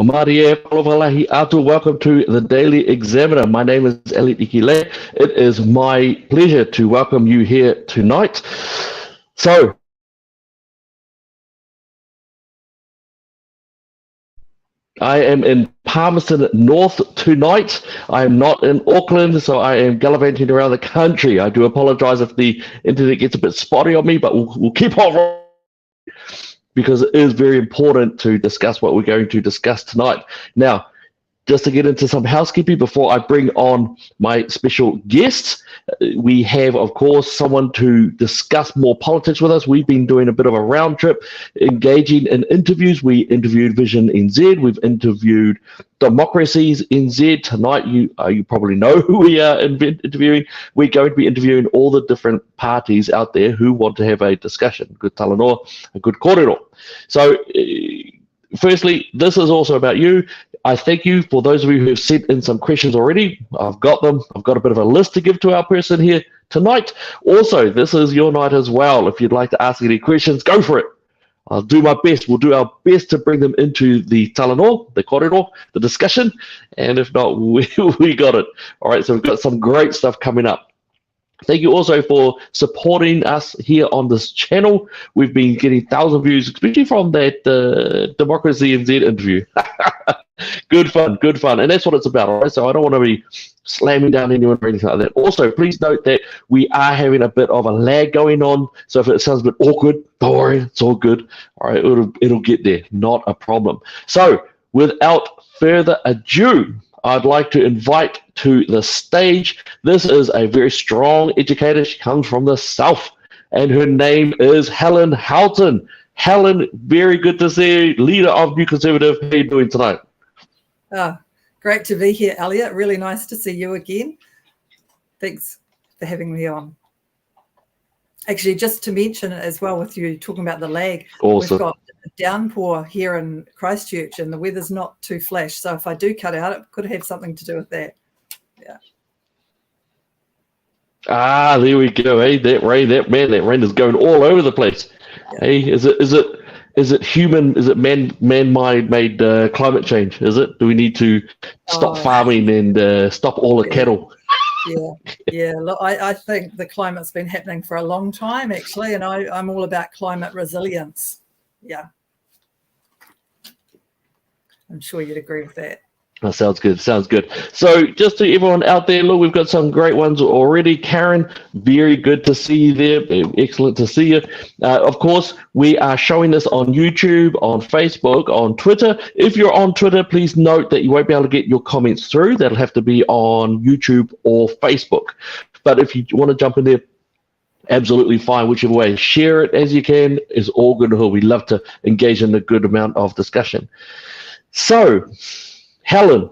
Marie Palovalahi Atu, welcome to the Daily Examiner. My name is Elliot Ikilei. It is my pleasure to welcome you here tonight. So, I am in Palmerston North tonight. I am not in Auckland, so I am gallivanting around the country. I do apologise if the internet gets a bit spotty on me, but we'll keep on because it is very important to discuss what we're going to discuss tonight. Now, just to get into some housekeeping before I bring on my special guests, we have, of course, someone to discuss more politics with us. We've been doing a bit of a round trip, engaging in interviews. We interviewed Vision NZ. We've interviewed Democracies NZ. Tonight, you probably know who we are interviewing. We're going to be interviewing all the different parties out there who want to have a discussion. Good talanoa, a good kōrero. So, firstly, this is also about you. I thank you for those of you who have sent in some questions already. I've got them. I've got a bit of a list to give to our person here tonight. Also, this is your night as well. If you'd like to ask any questions, go for it. I'll do my best. We'll do our best to bring them into the talanoa, the kōrero, the discussion. And if not, we got it. All right, so we've got some great stuff coming up. Thank you also for supporting us here on this channel. We've been getting 1,000 views, especially from that Democracy NZ interview. Good fun. And that's what it's about, all right? So I don't want to be slamming down anyone or anything like that. Also, please note that we are having a bit of a lag going on. So if it sounds a bit awkward, don't worry, it's all good. All right, it'll get there, not a problem. So without further ado, I'd like to invite to the stage. This is a very strong educator. She comes from the South, and her name is Helen Houghton. Helen, very good to see you, leader of New Conservative. How are you doing tonight? Great to be here, Elliot. Really nice to see you again. Thanks for having me on. Actually, just to mention as well, with you talking about the lag, awesome. We've got a downpour here in Christchurch and the weather's not too flash. So if I do cut out, it could have something to do with that. Yeah. There we go. Hey, that rain is going all over the place. Yeah. Hey, is it human? Is it man-made climate change? Is it? Do we need to stop farming and stop all the cattle? Yeah. Look, I think the climate's been happening for a long time, actually, and I'm all about climate resilience. Yeah. I'm sure you'd agree with that. That sounds good. So just to everyone out there, look, we've got some great ones already. Karen, very good to see you there. Excellent to see you. Of course, we are showing this on YouTube, on Facebook, on Twitter. If you're on Twitter, please note that you won't be able to get your comments through. That'll have to be on YouTube or Facebook. But if you want to jump in there, absolutely fine. Whichever way, share it as you can is all good. We love to engage in a good amount of discussion. So, Helen,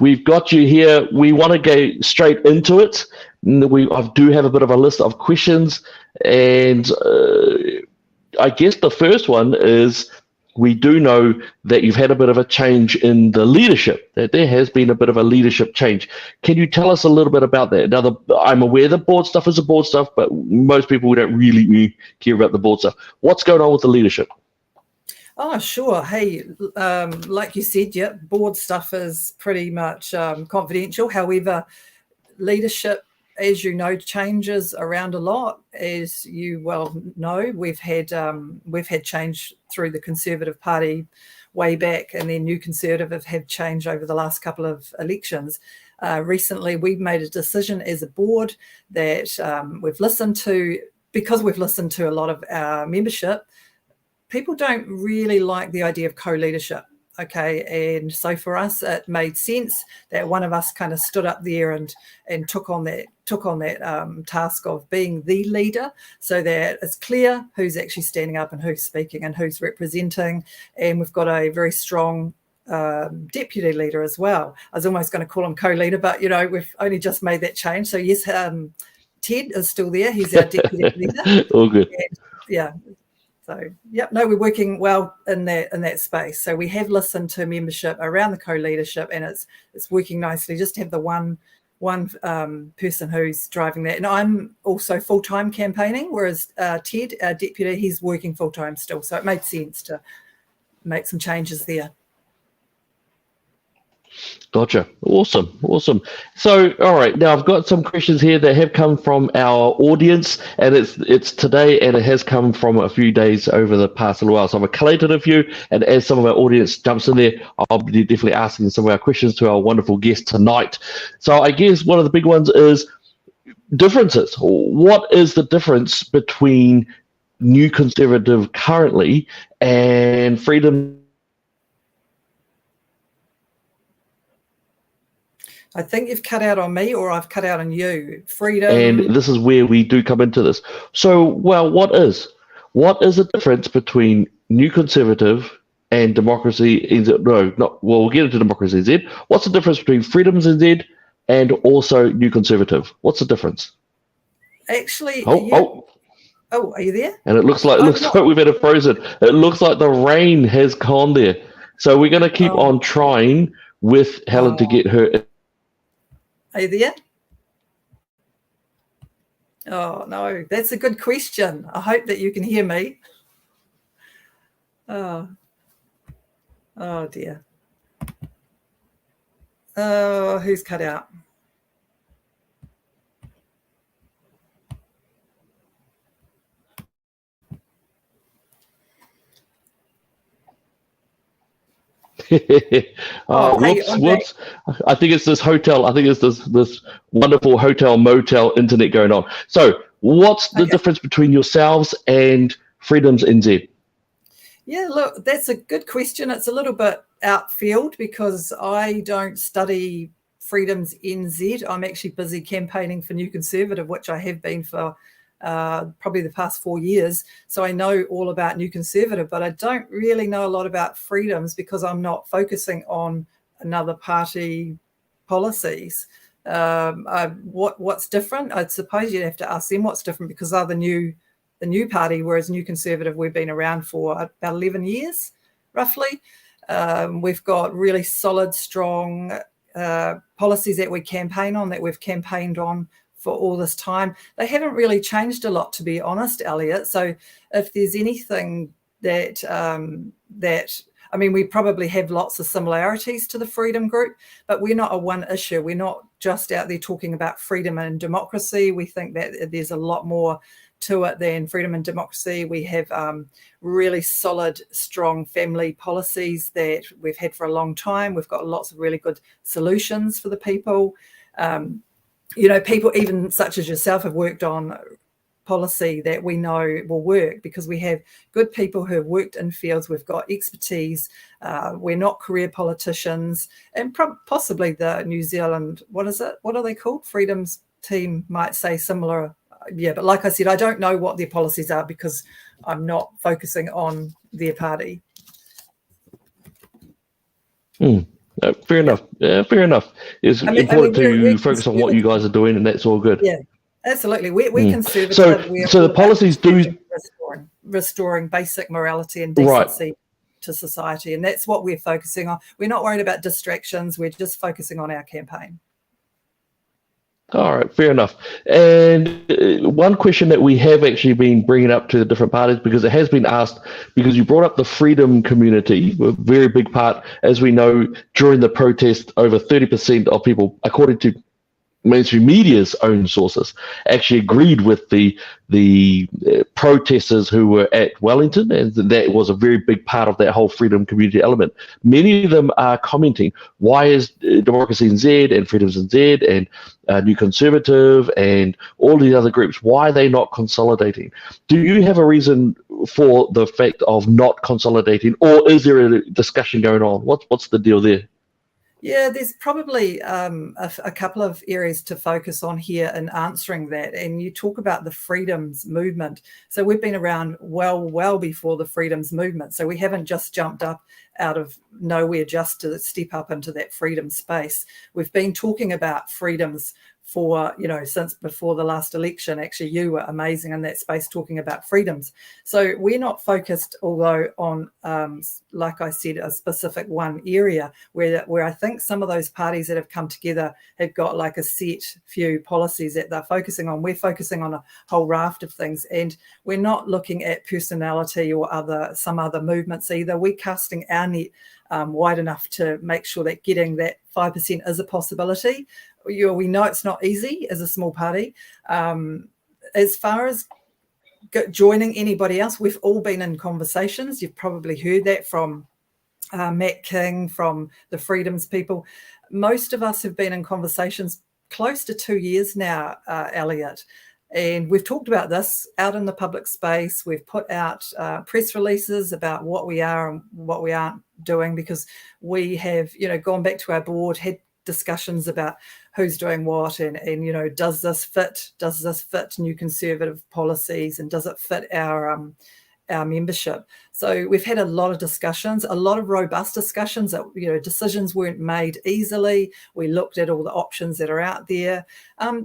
we've got you here. We want to go straight into it. I do have a bit of a list of questions, and I guess the first one is, we do know that you've had a bit of a change in the leadership, that there has been a bit of a leadership change. Can you tell us a little bit about that? Now, I'm aware that board stuff is a board stuff, but most people don't really care about the board stuff. What's going on with the leadership? Oh, sure. Hey, like you said, yeah, board stuff is pretty much confidential. However, leadership, as you know, changes around a lot. As you well know, we've had change through the Conservative Party way back, and then New Conservative have changed over the last couple of elections. Recently, we've made a decision as a board that we've listened to, because we've listened to a lot of our membership. People don't really like the idea of co-leadership, okay? And so for us, it made sense that one of us kind of stood up there and took on that task of being the leader, so that it's clear who's actually standing up and who's speaking and who's representing. And we've got a very strong deputy leader as well. I was almost going to call him co-leader, but we've only just made that change. So yes, Ted is still there. He's our deputy leader. All good. And, yeah. So, we're working well in that space. So we have listened to membership around the co-leadership, and it's working nicely. Just to have the one person who's driving that. And I'm also full-time campaigning, whereas Ted, our deputy, he's working full-time still. So it made sense to make some changes there. Gotcha. Awesome. So, all right, now I've got some questions here that have come from our audience, and it's today, and it has come from a few days over the past little while. So I've collated a few, and as some of our audience jumps in there, I'll be definitely asking some of our questions to our wonderful guest tonight. So I guess one of the big ones is differences. What is the difference between New Conservative currently and Freedom? I think you've cut out on me, or I've cut out on you. Freedom. And this is where we do come into this. So, well, what is the difference between New Conservative and Democracy NZ? No, not well. We'll get into Democracy NZ. What's the difference between Freedoms NZ and also New Conservative? What's the difference? Actually, oh, are you there? And it looks like we've had a frozen. It looks like the rain has gone there. So we're going to keep on trying with Helen to get her. Are you there? Oh, no, that's a good question. I hope that you can hear me. Oh dear. Oh, who's cut out? Whoops. I think it's this hotel. I think it's this wonderful hotel motel internet going on. So what's the difference between yourselves and Freedoms NZ? Yeah, look, that's a good question. It's a little bit outfield because I don't study Freedoms NZ. I'm actually busy campaigning for New Conservative, which I have been for probably the past 4 years. So I know all about New Conservative, but I don't really know a lot about Freedoms because I'm not focusing on another party policies. What's different? I suppose you'd have to ask them what's different because they're the new party, whereas New Conservative, we've been around for about 11 years, roughly. We've got really solid, strong policies that we campaign on, that we've campaigned on for all this time. They haven't really changed a lot, to be honest, Elliot. So if there's anything that we probably have lots of similarities to the Freedom Group, but we're not a one issue. We're not just out there talking about freedom and democracy. We think that there's a lot more to it than freedom and democracy. We have really solid, strong family policies that we've had for a long time. We've got lots of really good solutions for the people. People even such as yourself have worked on policy that we know will work because we have good people who have worked in fields. We've got expertise. We're not career politicians, and possibly the New Zealand, what are they called? Freedom's team might say similar. Yeah, but like I said, I don't know what their policies are because I'm not focusing on their party. Fair enough. Fair enough. It's important to focus on what you guys are doing, and that's all good. Yeah, absolutely. We're conservative. So the policies do restoring basic morality and decency to society, and that's what we're focusing on. We're not worried about distractions. We're just focusing on our campaign. All right, fair enough. And one question that we have actually been bringing up to the different parties, because it has been asked, because you brought up the freedom community, a very big part, as we know, during the protest, over 30% of people, according to mainstream media's own sources, actually agreed with the protesters who were at Wellington, and that was a very big part of that whole freedom community element. Many of them are commenting, why is Democracy NZ and Freedoms NZ and New Conservative and all these other groups, why are they not consolidating? Do you have a reason for the fact of not consolidating, or is there a discussion going on? What's the deal there? Yeah, there's probably a couple of areas to focus on here in answering that. And you talk about the freedoms movement. So we've been around well before the freedoms movement. So we haven't just jumped up out of nowhere just to step up into that freedom space. We've been talking about freedoms for, since before the last election. Actually, you were amazing in that space talking about freedoms. So we're not focused, although, on, like I said, a specific one area where I think some of those parties that have come together have got like a set few policies that they're focusing on. We're focusing on a whole raft of things, and we're not looking at personality or some other movements either. We're casting our net wide enough to make sure that getting that 5% is a possibility. We know it's not easy as a small party. As far as joining anybody else, we've all been in conversations. You've probably heard that from Matt King, from the Freedoms people. Most of us have been in conversations close to 2 years now, Elliot. And we've talked about this out in the public space. We've put out press releases about what we are and what we aren't doing, because we have, gone back to our board, had discussions about who's doing what, and does this fit new Conservative policies, and does it fit our membership. So we've had a lot of discussions, a lot of robust discussions. That decisions weren't made easily. We looked at all the options that are out there.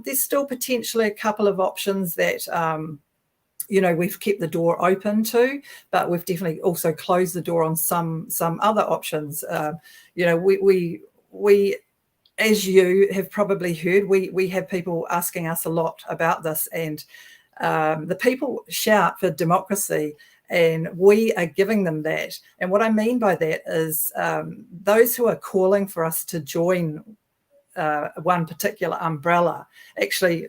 There's still potentially a couple of options that we've kept the door open to, but we've definitely also closed the door on some other options. We as you have probably heard, we have people asking us a lot about this, and the people shout for democracy, and we are giving them that. And what I mean by that is those who are calling for us to join one particular umbrella, actually,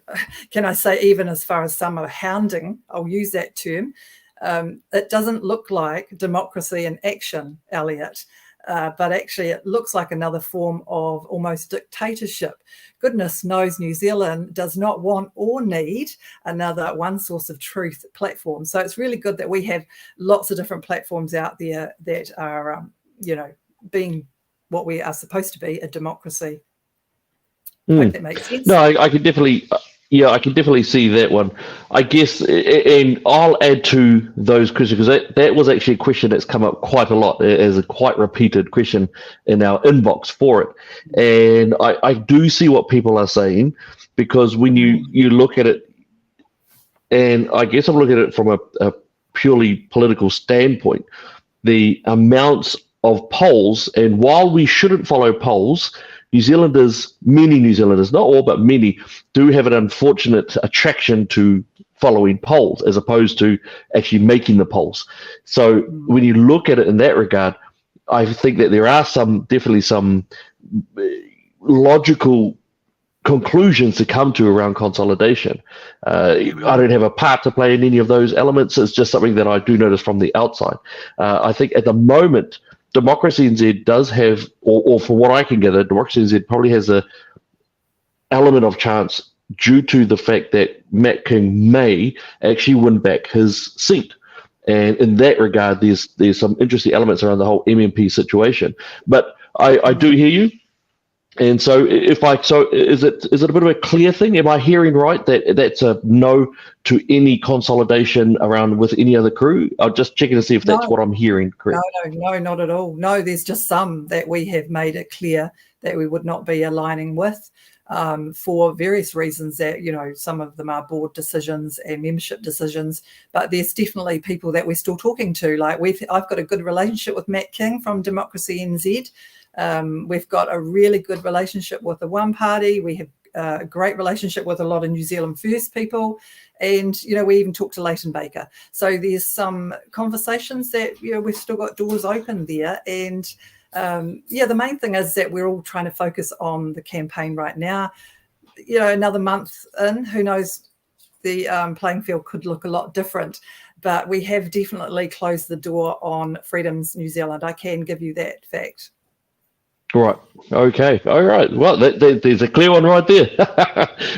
can I say, even as far as some are hounding, I'll use that term, it doesn't look like democracy in action, Elliot. But actually it looks like another form of almost dictatorship. Goodness knows New Zealand does not want or need another one source of truth platform. So it's really good that we have lots of different platforms out there that are, being what we are supposed to be, a democracy. I hope that makes sense. No, I can definitely... I can definitely see that one. I guess, and I'll add to those questions, because that was actually a question that's come up quite a lot as a quite repeated question in our inbox for it. And I do see what people are saying, because when you look at it, and I guess I'm looking at it from a purely political standpoint, the amounts of polls, and while we shouldn't follow polls, many New Zealanders, not all, but many, do have an unfortunate attraction to following polls as opposed to actually making the polls. So when you look at it in that regard, I think that there are definitely some logical conclusions to come to around consolidation. I don't have a part to play in any of those elements. It's just something that I do notice from the outside. I think at the moment, Democracy NZ does have, or from what I can gather, Democracy NZ probably has a element of chance due to the fact that Matt King may actually win back his seat. And in that regard, there's some interesting elements around the whole MMP situation. But I do hear you. And so is it a bit of a clear thing? Am I hearing right that that's a no to any consolidation around with any other crew? I'm just checking to see if that's what I'm hearing correct. No, not at all. No, there's just some that we have made it clear that we would not be aligning with for various reasons that, some of them are board decisions and membership decisions, but there's definitely people that we're still talking to. Like I've got a good relationship with Matt King from Democracy NZ. We've got a really good relationship with the One Party. We have a great relationship with a lot of New Zealand First people, and we even talked to Leighton Baker. So there's some conversations that we've still got doors open there, and the main thing is that we're all trying to focus on the campaign right now. Another month in, who knows, the playing field could look a lot different, but we have definitely closed the door on Freedoms New Zealand. I can give you that fact. Right. Okay. All right. Well, there's a clear one right there.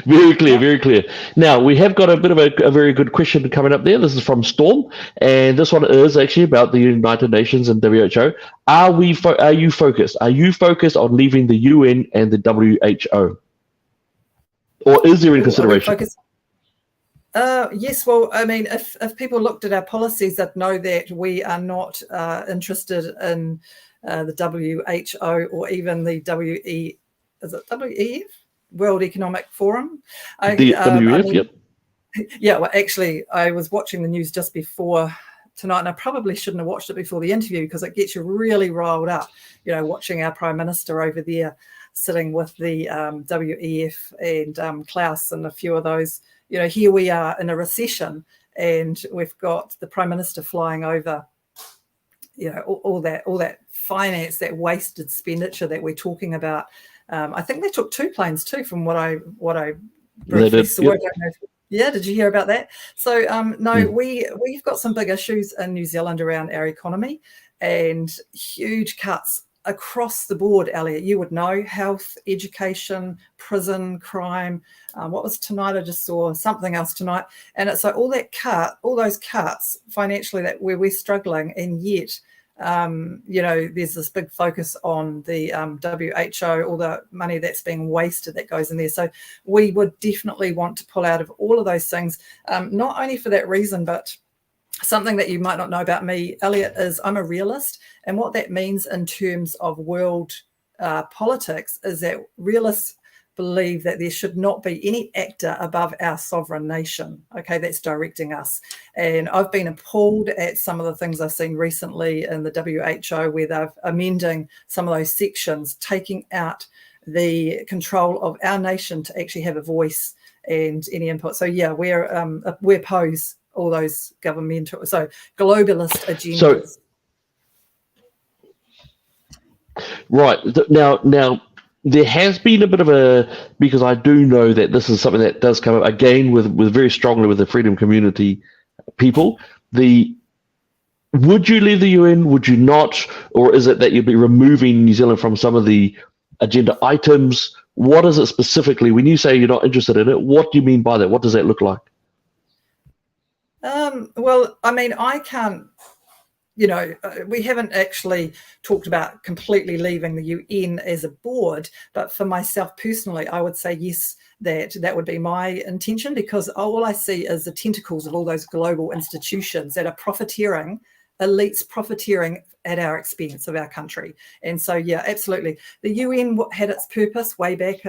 Very clear. Very clear. Now, we have got a bit of a very good question coming up there. This is from Storm, and this one is actually about the United Nations and WHO. Are you focused? Are you focused on leaving the UN and the WHO, or is there any consideration? Yes. Well, I mean, if people looked at our policies, they'd know that we are not interested in the WHO or even the WEF, World Economic Forum. The WEF, yep. Yeah, well, actually, I was watching the news just before tonight, and I probably shouldn't have watched it before the interview because it gets you really riled up, watching our Prime Minister over there sitting with the WEF and Klaus and a few of those. Here we are in a recession, and we've got the Prime Minister flying over all that finance that wasted expenditure that we're talking about. I think they took 2 planes too, from what I briefly saw. Yep. I don't know yeah, did you hear about that? So no, we've got some big issues in New Zealand around our economy, and huge cuts across the board. Elliot, you would know: health, education, prison, crime. What was tonight? I just saw something else tonight, and it's like all those cuts financially that where we're struggling, and yet there's this big focus on the WHO, all the money that's being wasted that goes in there. So we would definitely want to pull out of all of those things, not only for that reason, but something that you might not know about me, Elliot, is I'm a realist. And what that means in terms of world politics is that realists believe that there should not be any actor above our sovereign nation, okay, that's directing us. And I've been appalled at some of the things I've seen recently in the WHO, where they're amending some of those sections, taking out the control of our nation to actually have a voice and any input. So yeah, we oppose all those governmental, so globalist agendas. So, right now. There has been a bit of because I do know that this is something that does come up again with very strongly with the freedom community people. Would you leave the UN? Would you not? Or is it that you'd be removing New Zealand from some of the agenda items? What is it specifically? When you say you're not interested in it, what do you mean by that? What does that look like? Well, I mean, I can't, we haven't actually talked about completely leaving the UN as a board, but for myself personally, I would say yes, that would be my intention, because all I see is the tentacles of all those global institutions that are profiteering, elites profiteering at our expense of our country. And so, yeah, absolutely. The UN had its purpose way back,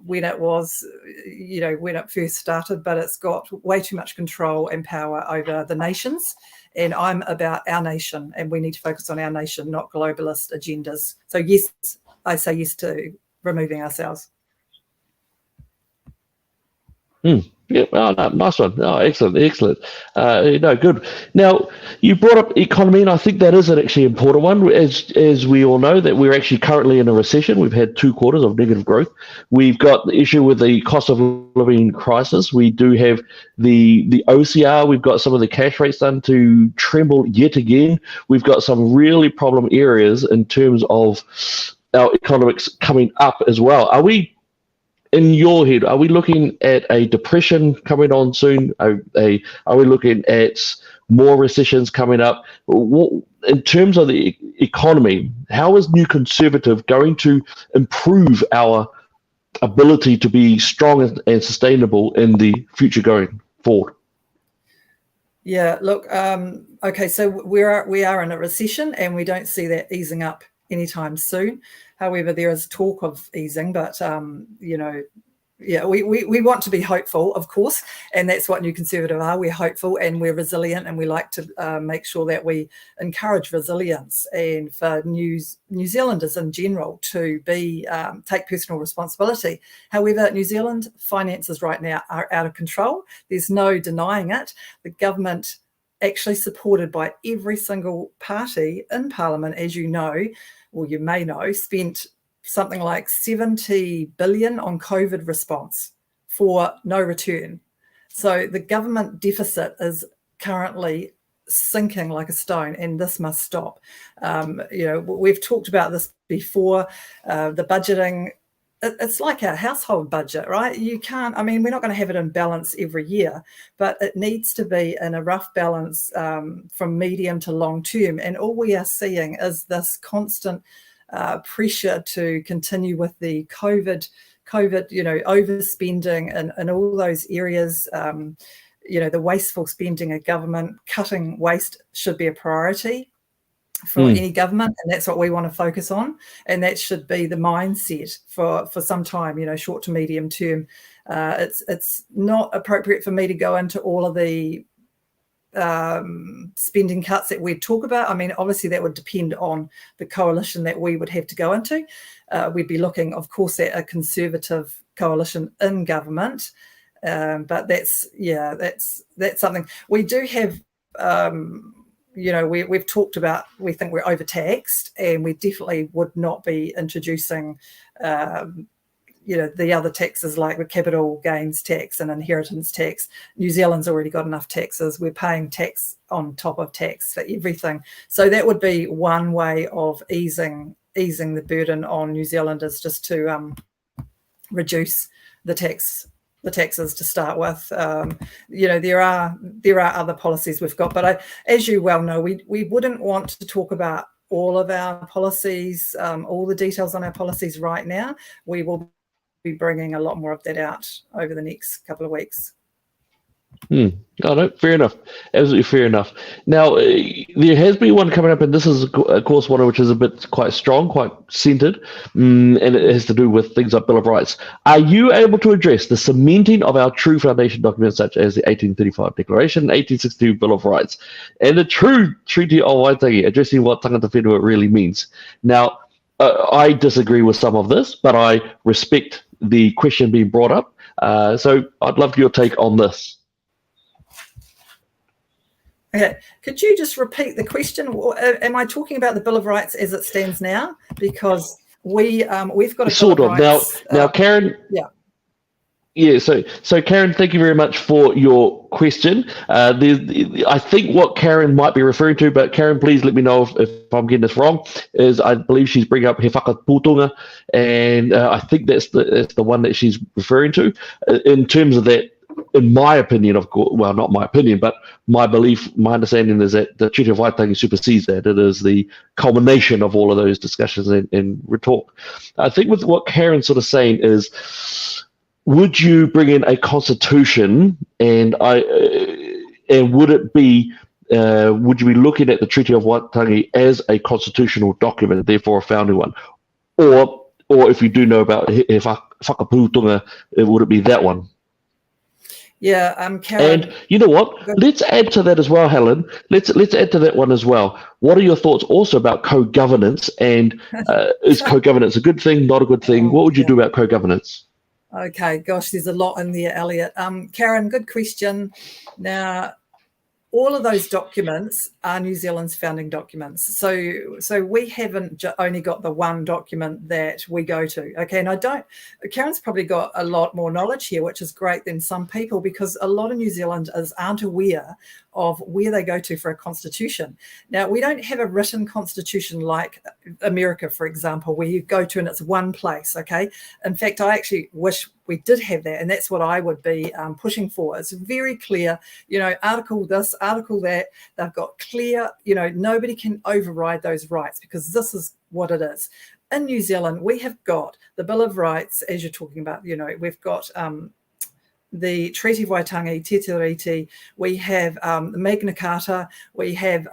when it was, when it first started, but it's got way too much control and power over the nations. And I'm about our nation, and we need to focus on our nation, not globalist agendas. So yes, I say yes to removing ourselves. Yeah, no, nice one. Oh, excellent. Good. Now, you brought up economy, and I think that is an actually important one. As we all know, that we're actually currently in a recession. We've had 2 quarters of negative growth. We've got the issue with the cost of living crisis. We do have the OCR. We've got some of the cash rates starting to tremble yet again. We've got some really problem areas in terms of our economics coming up as well. Are we, in your head, are we looking at a depression coming on soon? Are we looking at more recessions coming up? In terms of the economy, how is New Conservative going to improve our ability to be strong and sustainable in the future going forward? Yeah, look, okay, so we are in a recession, and we don't see that easing up anytime soon. However, there is talk of easing, but we want to be hopeful, of course, and that's what New Conservative are. We're hopeful and we're resilient, and we like to make sure that we encourage resilience, and for New Zealanders in general to take personal responsibility. However, New Zealand finances right now are out of control. There's no denying it. The government, actually supported by every single party in Parliament, as you know, or you may know, spent something like 70 billion on COVID response for no return. So the government deficit is currently sinking like a stone, and this must stop. We've talked about this before. The budgeting, it's like our household budget, right? You can't, we're not going to have it in balance every year, but it needs to be in a rough balance from medium to long term. And all we are seeing is this constant pressure to continue with the COVID, overspending and all those areas. The wasteful spending of government. Cutting waste should be a priority for any government, and that's what we want to focus on, and that should be the mindset for some time, short to medium term. It's not appropriate for me to go into all of the spending cuts that we'd talk about. Obviously that would depend on the coalition that we would have to go into. We'd be looking, of course, at a Conservative coalition in government, but that's something we do have. we've talked about, we think we're overtaxed, and we definitely would not be introducing the other taxes like the capital gains tax and inheritance tax. New Zealand's already got enough taxes. We're paying tax on top of tax for everything. So that would be one way of easing the burden on New Zealanders, just to reduce the taxes to start with. There are other policies we've got, but as you well know, we wouldn't want to talk about all of our policies, all the details on our policies right now. We will be bringing a lot more of that out over the next couple of weeks. Oh, no, fair enough. Absolutely fair enough. Now, there has been one coming up, and this is, of course, one which is a bit quite strong, quite centred, and it has to do with things like Bill of Rights. Are you able to address the cementing of our true foundation documents, such as the 1835 Declaration, 1862 Bill of Rights, and the true Treaty of Waitangi, addressing what tangata whenua really means? Now, I disagree with some of this, but I respect the question being brought up. So I'd love your take on this. Okay, could you just repeat the question? Am I talking about the Bill of Rights as it stands now? Because we've got a sort Bill of Rights. Now, Karen. Yeah. So Karen, thank you very much for your question. I think what Karen might be referring to, but Karen, please let me know if I'm getting this wrong, is I believe she's bringing up he whakapūtonga, and I think that's the one that she's referring to. In terms of that, in my opinion, of course, well, not my opinion, but my belief, my understanding is that the Treaty of Waitangi supersedes that. It is the culmination of all of those discussions and talk. I think with what Karen's sort of saying is, would you bring in a constitution, and would it be, would you be looking at the Treaty of Waitangi as a constitutional document, therefore a founding one, or if you do know about he whakapūtonga, would it be that one? Yeah, Karen. And you know what? Let's add to that as well, Helen. Let's add to that one as well. What are your thoughts also about co-governance? And is co-governance a good thing, not a good thing? What would you do about co-governance? Okay, gosh, there's a lot in there, Elliot. Karen, good question. Now, all of those documents are New Zealand's founding documents. So we haven't only got the one document that we go to. Okay, and Karen's probably got a lot more knowledge here, which is great than some people, because a lot of New Zealanders aren't aware of where they go to for a constitution. Now, we don't have a written constitution like America, for example, where you go to and it's one place, okay? In fact, I actually wish we did have that, and that's what I would be pushing for. It's very clear, article this, article that. They've got clear, nobody can override those rights, because this is what it is. In New Zealand, we have got the Bill of Rights, as you're talking about, we've got the Treaty of Waitangi, Te Tiriti, we have the Magna Carta, we have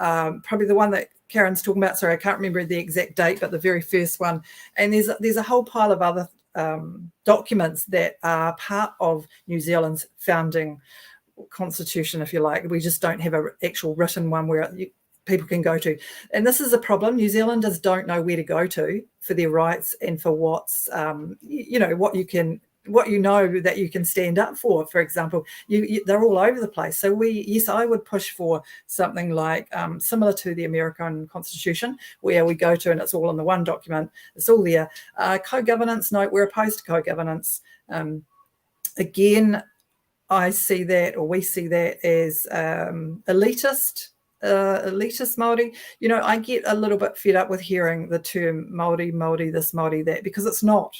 probably the one that Karen's talking about, sorry, I can't remember the exact date, but the very first one. And there's a whole pile of other documents that are part of New Zealand's founding constitution, if you like. We just don't have an actual written one where people can go to. And this is a problem. New Zealanders don't know where to go to for their rights and for what's, what that you can stand up for example. They're all over the place. So I would push for something like similar to the American Constitution, where we go to and it's all in the one document. It's all there. Co-governance, no, we're opposed to co-governance. Again, I see that, or we see that, as elitist Māori. I get a little bit fed up with hearing the term Māori this, Māori that, because it's not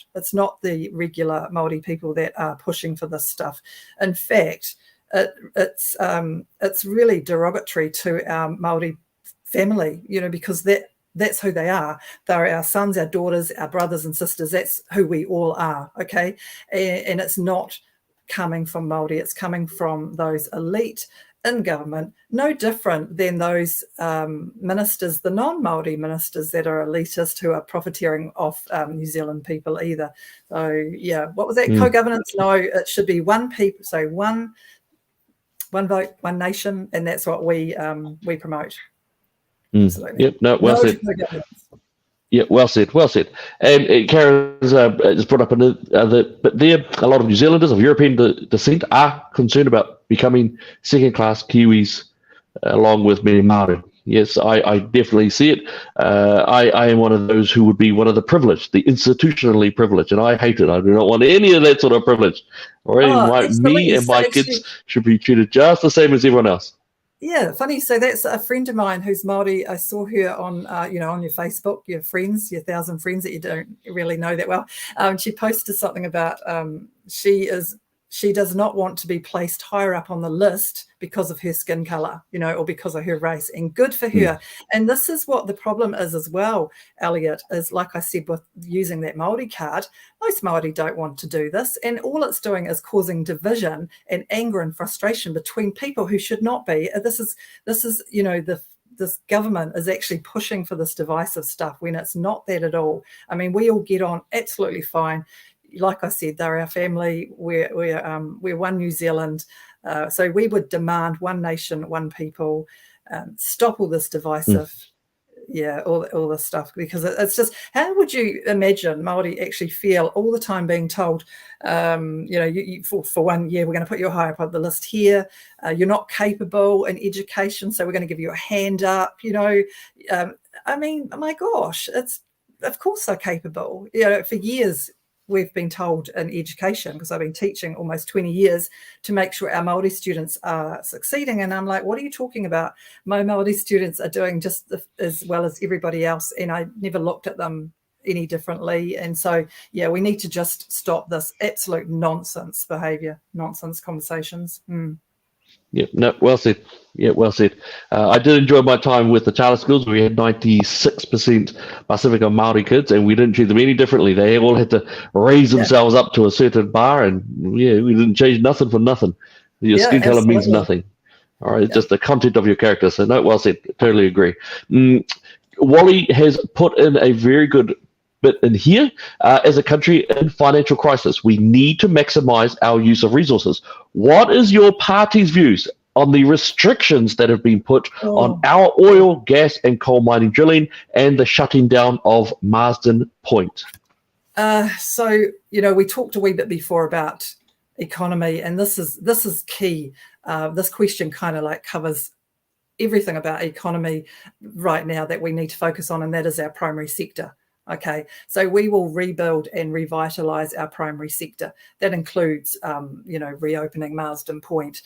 the regular Māori people that are pushing for this stuff. In fact, it's really derogatory to our Māori family, because that's who they are. They're our sons, our daughters, our brothers and sisters. That's who we all are, okay? And it's not coming from Māori, it's coming from those elite in government, no different than those ministers, the non-Māori ministers that are elitist, who are profiteering off New Zealand people either. So yeah, what was that? Co-governance? No, it should be one people, so one vote, one nation, and that's what we promote. Absolutely. Yep. No, well said. Yeah, well said. And Karen has brought up but there, a lot of New Zealanders of European descent are concerned about becoming second-class Kiwis, along with many Māori. Yes, I definitely see it. I am one of those who would be one of the privileged, the institutionally privileged, and I hate it. I do not want any of that sort of privilege. All right, Oh, me absolutely. and So my kids actually, should be treated just the same as everyone else. yeah, funny. So that's a friend of mine who's Māori. I saw her on, on your Facebook, your friends, your 1,000 friends that you don't really know that well. She posted something about she does not want to be placed higher up on the list because of her skin color, or because of her race. And good for Mm, her. And this is what the problem is as well, Elliot, is like I said, with using that Māori card, most Māori don't want to do this. And all it's doing is causing division and anger and frustration between people who should not be. This is, this government is actually pushing for this divisive stuff when it's not that at all. I mean, we all get on absolutely fine. Like I said, they're our family. We're one New Zealand. So we would demand one nation, one people, stop all this mm. divisive, all this stuff, because it's just, how would you imagine Māori actually feel all the time being told, for 1 year, we're going to put you higher up on the list here. You're not capable in education, so we're going to give you a hand up, I mean, my gosh, of course they're capable. For years, we've been told in education, because I've been teaching almost 20 years, to make sure our Māori students are succeeding. And I'm like, what are you talking about? My Māori students are doing just as well as everybody else. And I never looked at them any differently. And so, we need to just stop this absolute nonsense behaviour, nonsense conversations. Yeah, no, well said. Yeah, well said. I did enjoy my time with the charter schools. We had 96% Pacifica Māori kids, and we didn't treat them any differently. They all had to raise Yeah, themselves up to a certain bar, and we didn't change nothing for nothing. Your skin color means absolutely. nothing. All right, it's Yeah. just the content of your character. So, no, well said. Totally agree. Wally has put in a very good bit in here. As a country in financial crisis, we need to maximize our use of resources. What is your party's views on the restrictions that have been put on Oh. our oil, gas, and coal mining drilling and the shutting down of Marsden Point? So, we talked a wee bit before about economy, and this is key. This question kind of like covers everything about economy right now that we need to focus on, and that is our primary sector. Okay, so we will rebuild and revitalise our primary sector. That includes, reopening Marsden Point,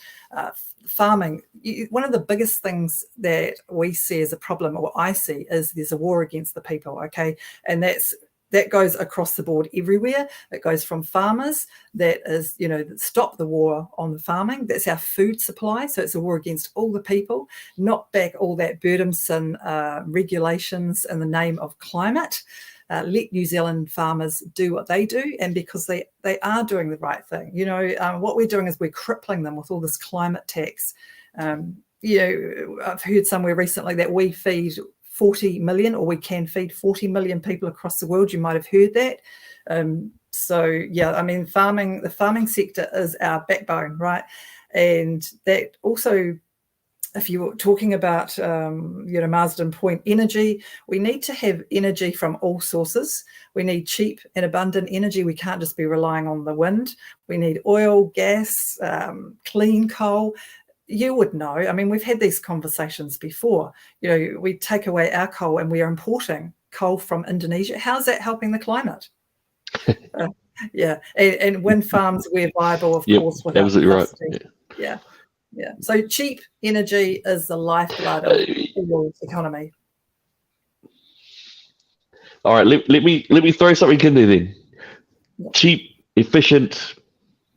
farming. One of the biggest things that we see as a problem, or I see, is there's a war against the people. Okay, and that goes across the board everywhere. It goes from farmers, that is, stop the war on the farming. That's our food supply. So it's a war against all the people, knock back all that burdensome regulations in the name of climate. Let New Zealand farmers do what they do, and because they are doing the right thing. What we're doing is we're crippling them with all this climate tax. I've heard somewhere recently that we feed 40 million, or we can feed 40 million people across the world. You might have heard that. The farming sector is our backbone, right? And that also, if you were talking about, Marsden Point energy, we need to have energy from all sources. We need cheap and abundant energy. We can't just be relying on the wind. We need oil, gas, clean coal. You would know. I mean, we've had these conversations before. We take away our coal and we are importing coal from Indonesia. How's that helping the climate? And wind farms, we're viable, of course, with our Absolutely capacity. right. Yeah. So cheap energy is the lifeblood of the world's economy. All right, let me throw something in there then. Cheap, efficient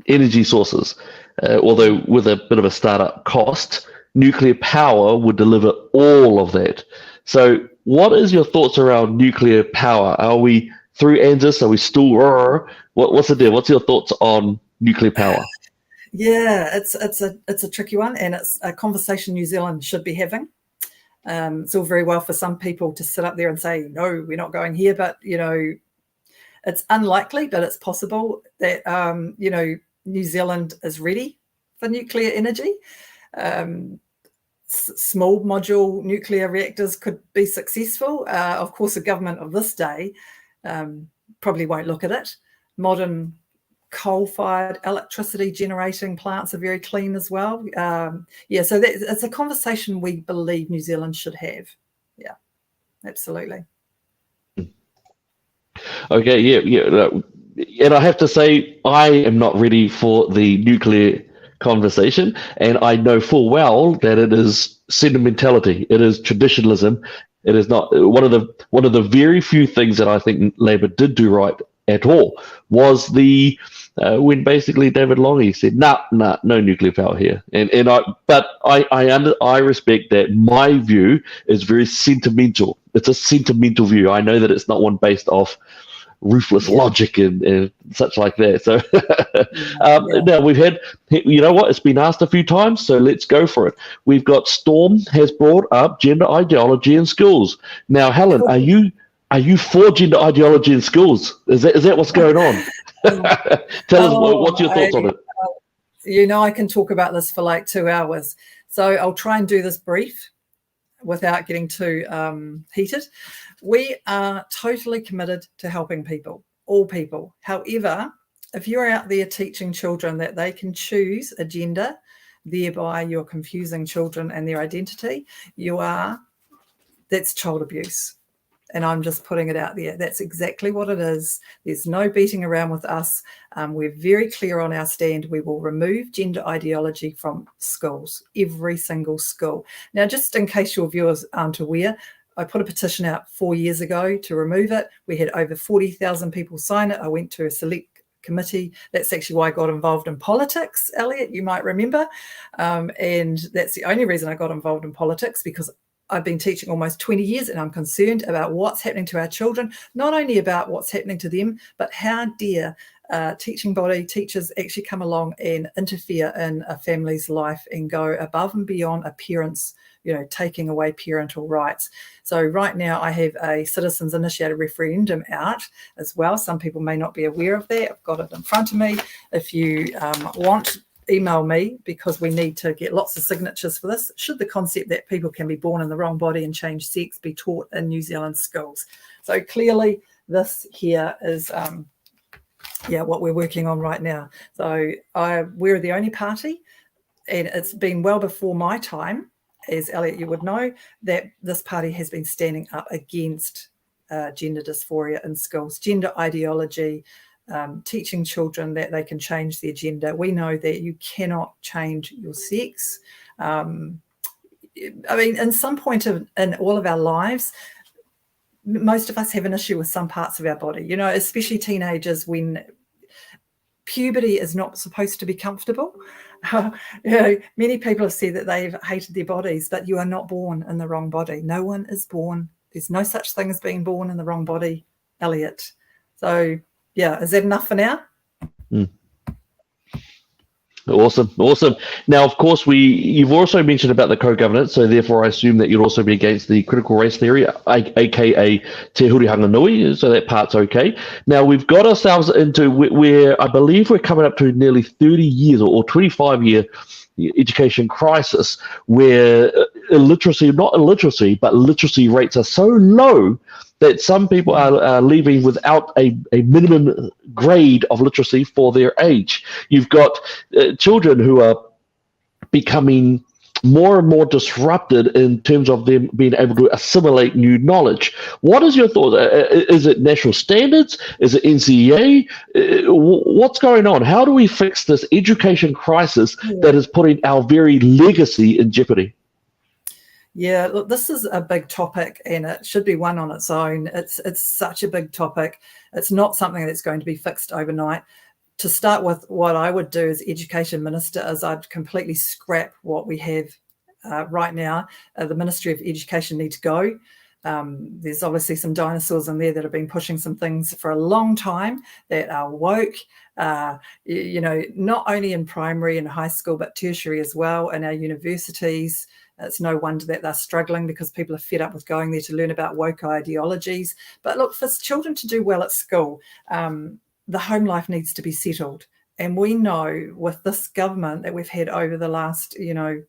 energy sources. Although with a bit of a startup cost, nuclear power would deliver all of that. So what is your thoughts around nuclear power? Are we through ANZUS? Are we still? What's the deal? What's your thoughts on nuclear power? Yeah, it's a tricky one, and it's a conversation New Zealand should be having. It's all very well for some people to sit up there and say, no, we're not going here, but it's unlikely, but it's possible that New Zealand is ready for nuclear energy. Small module nuclear reactors could be successful. Of course, the government of this day probably won't look at it. Modern coal-fired electricity generating plants are very clean as well. So it's a conversation we believe New Zealand should have. Yeah, absolutely. Okay, yeah. And I have to say, I am not ready for the nuclear conversation, and I know full well that it is sentimentality, it is traditionalism, it is not one of the very few things that I think Labour did do right at all was the when basically David Lange said, no nuclear power here, and I respect that. My view is very sentimental. It's a sentimental view. I know that it's not one based off ruthless logic and such like that. So now we've had, you know what, it's been asked a few times, so let's go for it. We've got Storm has brought up gender ideology in schools. Now, Helen, are you for gender ideology in schools? Is that what's going on? Tell us what's your thoughts on it. I can talk about this for like 2 hours, so I'll try and do this brief without getting too heated. We are totally committed to helping people, all people. However, if you're out there teaching children that they can choose a gender, thereby you're confusing children and their identity, that's child abuse. And I'm just putting it out there. That's exactly what it is. There's no beating around with us. We're very clear on our stand. We will remove gender ideology from schools, every single school. Now, just in case your viewers aren't aware, I put a petition out 4 years ago to remove it. We had over 40,000 people sign it. I went to a select committee. That's actually why I got involved in politics, Elliot, you might remember. And that's the only reason I got involved in politics, because I've been teaching almost 20 years and I'm concerned about what's happening to our children, not only about what's happening to them, but how dare teaching body teachers actually come along and interfere in a family's life and go above and beyond a parent's, taking away parental rights. So right now I have a citizens initiated referendum out as well. Some people may not be aware of that. I've got it in front of me. If you want, email me, because we need to get lots of signatures for this. Should the concept that people can be born in the wrong body and change sex be taught in New Zealand schools? So clearly this here is what we're working on right now. So we're the only party, and it's been well before my time, as Elliot, you would know, that this party has been standing up against gender dysphoria in schools, gender ideology, teaching children that they can change their gender. We know that you cannot change your sex. In some point in all of our lives, most of us have an issue with some parts of our body, especially teenagers, when puberty is not supposed to be comfortable. Many people have said that they've hated their bodies, but you are not born in the wrong body. No one is born. There's no such thing as being born in the wrong body, Elliot. So, is that enough for now? Awesome. Now, of course, you've also mentioned about the co-governance, so therefore I assume that you'd also be against the critical race theory, aka Te Hurihanga Nui, so that part's okay. Now, we've got ourselves into where I believe we're coming up to nearly 30 years or 25-year education crisis, where literacy rates are so low that some people are leaving without a minimum grade of literacy for their age. You've got children who are becoming more and more disrupted in terms of them being able to assimilate new knowledge. What is your thought? Is it national standards? Is it NCEA? What's going on? How do we fix this education crisis that is putting our very legacy in jeopardy? Yeah, look, this is a big topic, and it should be one on its own. It's such a big topic. It's not something that's going to be fixed overnight. To start with, what I would do as Education Minister is I'd completely scrap what we have right now. The Ministry of Education needs to go. There's obviously some dinosaurs in there that have been pushing some things for a long time that are woke, not only in primary and high school, but tertiary as well, and our universities. It's no wonder that they're struggling, because people are fed up with going there to learn about woke ideologies. But look, for children to do well at school, the home life needs to be settled. And we know with this government that we've had over the last,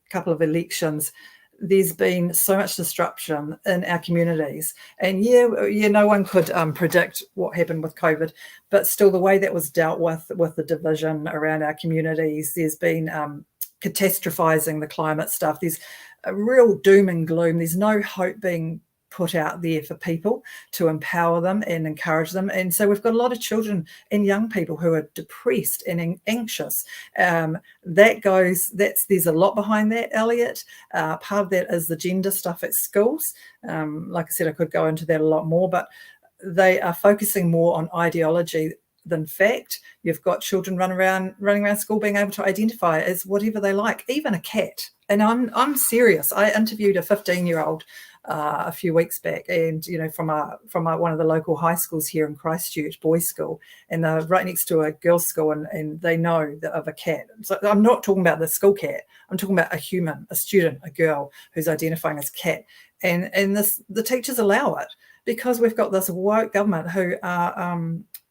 couple of elections, there's been so much disruption in our communities. And yeah, no one could predict what happened with COVID, but still the way that was dealt with the division around our communities, there's been catastrophizing the climate stuff. There's a real doom and gloom. There's no hope being put out there for people to empower them and encourage them. And so we've got a lot of children and young people who are depressed and anxious. There's a lot behind that, Elliot. Part of that is the gender stuff at schools. Like I said, I could go into that a lot more, but they are focusing more on ideology than fact. You've got children running around school being able to identify as whatever they like, even a cat. And I'm serious. I interviewed a 15-year-old a few weeks back, and from one of the local high schools here in Christchurch, boys' school, and they're right next to a girls' school, and they know of a cat. So I'm not talking about the school cat. I'm talking about a human, a student, a girl who's identifying as cat, and the teachers allow it because we've got this woke government who are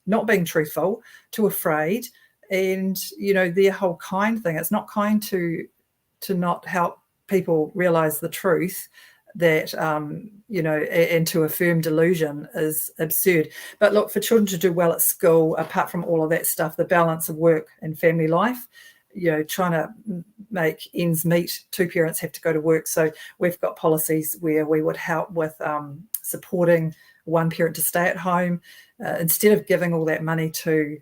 not being truthful, too afraid, and their whole kind thing. It's not kind to not help people realize the truth. That and to affirm delusion is absurd. But look, for children to do well at school, apart from all of that stuff, the balance of work and family life, trying to make ends meet, two parents have to go to work. So we've got policies where we would help with supporting one parent to stay at home instead of giving all that money to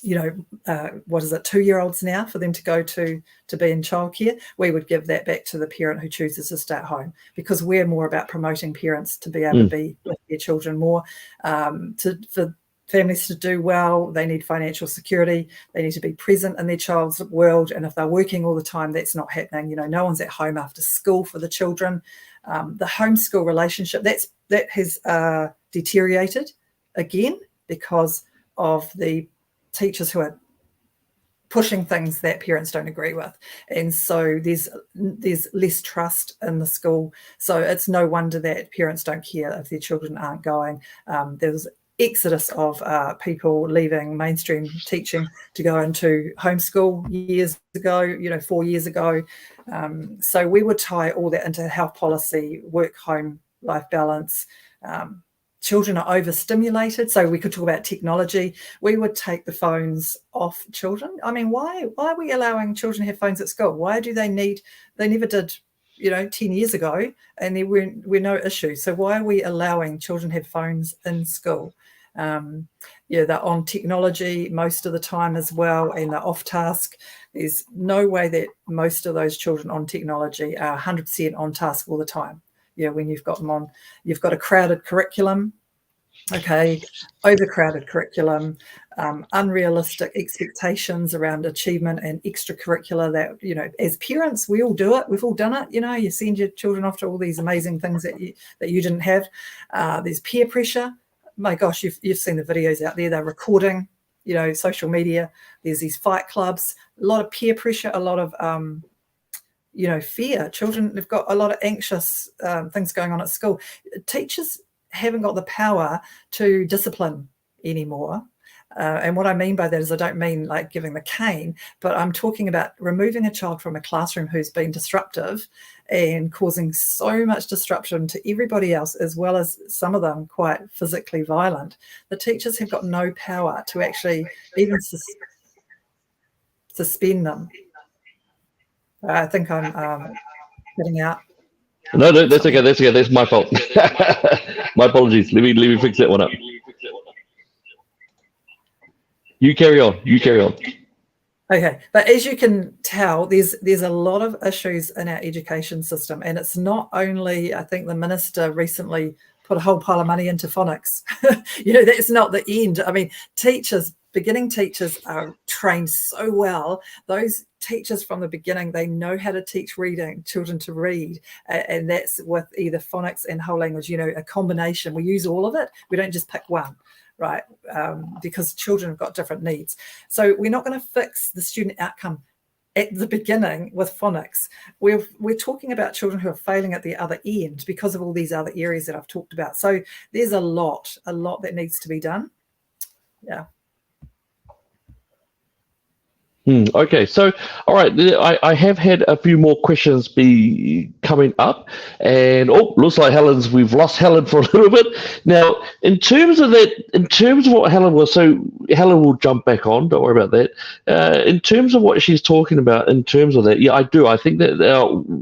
2-year-olds now for them to go to be in childcare. We would give that back to the parent who chooses to stay at home, because we're more about promoting parents to be able to be with their children more. For families to do well, they need financial security. They need to be present in their child's world. And if they're working all the time, that's not happening. No one's at home after school for the children. The homeschool relationship, that has deteriorated again because of the teachers who are pushing things that parents don't agree with, and so there's less trust in the school. So it's no wonder that parents don't care if their children aren't going. There's exodus of people leaving mainstream teaching to go into homeschool years ago, 4 years ago. So we would tie all that into health policy, work-home life balance. Children are overstimulated, so we could talk about technology. We would take the phones off children. I mean, why are we allowing children to have phones at school? Why do they need? They never did, 10 years ago, and there were no issues. So why are we allowing children to have phones in school? They're on technology most of the time as well, and they're off task. There's no way that most of those children on technology are 100% on task all the time. When you've got them on, you've got a crowded curriculum, overcrowded curriculum, unrealistic expectations around achievement and extracurricular that, as parents, we all do it. We've all done it. You send your children off to all these amazing things that you didn't have. There's peer pressure. My gosh, you've seen the videos out there. They're recording, social media. There's these fight clubs, a lot of peer pressure, a lot of fear. Children have got a lot of anxious things going on at school. Teachers haven't got the power to discipline anymore. And what I mean by that is I don't mean like giving the cane, but I'm talking about removing a child from a classroom who's been disruptive and causing so much disruption to everybody else, as well as some of them quite physically violent. The teachers have got no power to actually even suspend them. I think I'm getting out. No, that's okay. That's okay. That's my fault. My apologies. Let me fix that one up. You carry on. Okay, but as you can tell, there's a lot of issues in our education system, and it's not only. I think the minister recently put a whole pile of money into phonics. That's not the end. I mean, beginning teachers are trained so well. Those teachers from the beginning, they know how to teach children to read, and that's with either phonics and whole language, a combination. We use all of it. We don't just pick one, right? Because children have got different needs. So we're not going to fix the student outcome at the beginning with phonics. We're talking about children who are failing at the other end because of all these other areas that I've talked about. So there's a lot that needs to be done. Yeah. Okay, so all right, I have had a few more questions be coming up, and looks like we've lost Helen for a little bit. Now, in terms of that, in terms of what Helen was, so Helen will jump back on. Don't worry about that. In terms of what she's talking about, in terms of that, yeah, I do. I think that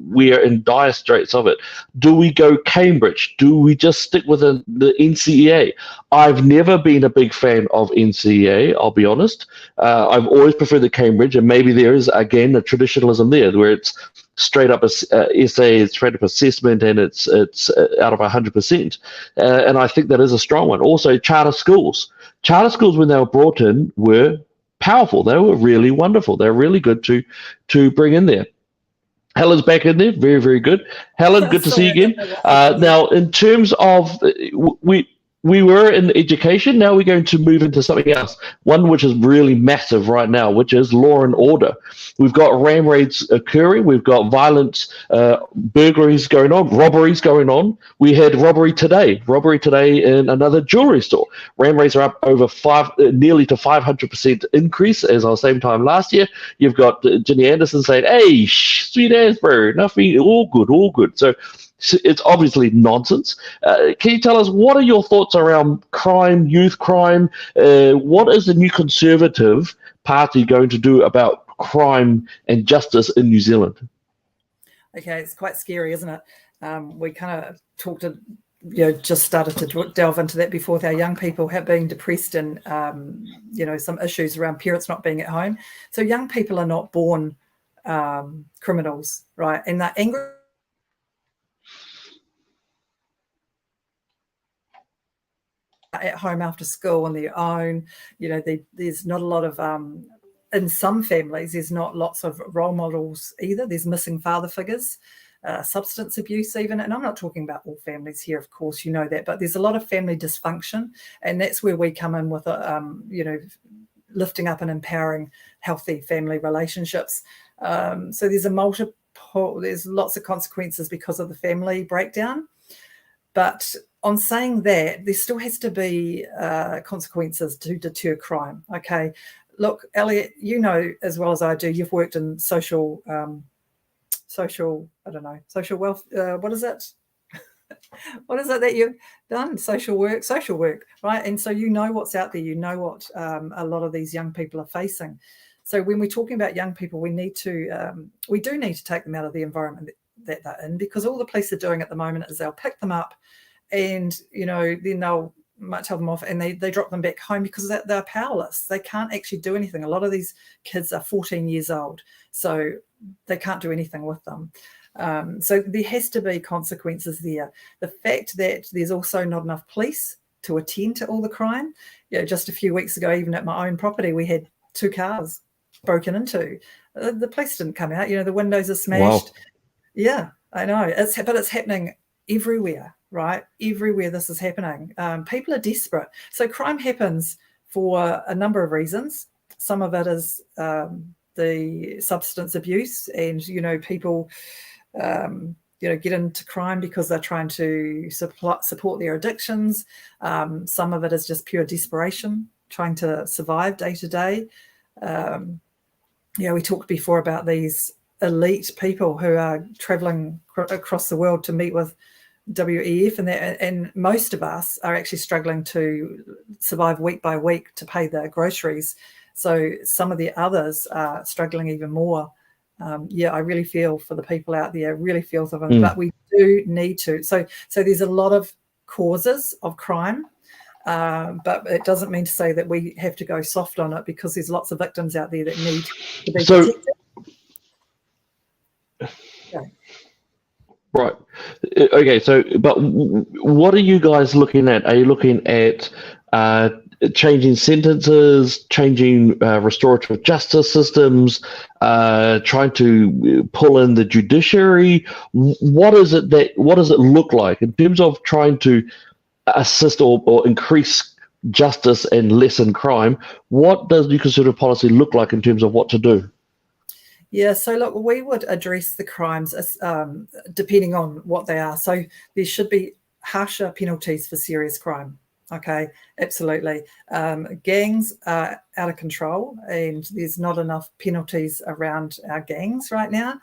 we are in dire straits of it. Do we go Cambridge? Do we just stick with the NCEA? I've never been a big fan of NCEA. I'll be honest. I've always preferred the Cambridge, and maybe there is again a traditionalism there where it's straight up essay, straight up assessment, and it's out of 100%. And I think that is a strong one. Also, charter schools. Charter schools, when they were brought in, were powerful. They were really wonderful. They're really good to bring in there. Helen's back in there, very, very good. Helen, good to see you again. Now, in terms of we were in education. Now we're going to move into something else. One which is really massive right now, which is law and order. We've got ram raids occurring. We've got violent burglaries going on, robberies going on. We had robbery today in another jewelry store. Ram raids are up over nearly to 500% increase as our same time last year. You've got Ginny Anderson saying, "Hey, sweet ass bird, nothing, all good, all good." So it's obviously nonsense. Can you tell us what are your thoughts around crime, youth crime? What is the new Conservative Party going to do about crime and justice in New Zealand? Okay, it's quite scary, isn't it? We kind of just started to delve into that before with our young people have been depressed and, some issues around parents not being at home. So young people are not born criminals, right? And they're angry at home after school on their own. There's not a lot of in some families there's not lots of role models either. There's missing father figures, substance abuse even, and I'm not talking about all families here, of course, you know that, but there's a lot of family dysfunction, and that's where we come in with lifting up and empowering healthy family relationships. So there's lots of consequences because of the family breakdown. But on saying that, there still has to be consequences to deter crime. Okay, look, Elliot, you know as well as I do, you've worked in social wealth. What is it? What is it that you've done? Social work, right? And so you know what's out there. You know what a lot of these young people are facing. So when we're talking about young people, we do need to take them out of the environment that they're in, because all the police are doing at the moment is they'll pick them up and then they'll might tell them off and they drop them back home because they're powerless. They can't actually do anything. A lot of these kids are 14 years old, so they can't do anything with them. So there has to be consequences there. The fact that there's also not enough police to attend to all the crime. Just a few weeks ago, even at my own property, we had 2 cars broken into. The police didn't come out. The windows are smashed. Wow. Yeah, I know. But it's happening everywhere, right? Everywhere this is happening. People are desperate. So crime happens for a number of reasons. Some of it is the substance abuse, and people get into crime because they're trying to support their addictions. Some of it is just pure desperation, trying to survive day to day. We talked before about these elite people who are traveling across the world to meet with WEF, and most of us are actually struggling to survive week by week to pay their groceries. So some of the others are struggling even more. I really feel for the people out there, really feel for them, but we do need to. So there's a lot of causes of crime, but it doesn't mean to say that we have to go soft on it, because there's lots of victims out there that need to be protected. Yeah. Right. Okay. So, but what are you guys looking at? Are you looking at changing sentences, changing restorative justice systems, trying to pull in the judiciary? What does it look like in terms of trying to assist or increase justice and lessen crime? What does new Conservative policy look like in terms of what to do? Yeah, so look, we would address the crimes as, depending on what they are. So there should be harsher penalties for serious crime. Okay, absolutely. Gangs are out of control, and there's not enough penalties around our gangs right now.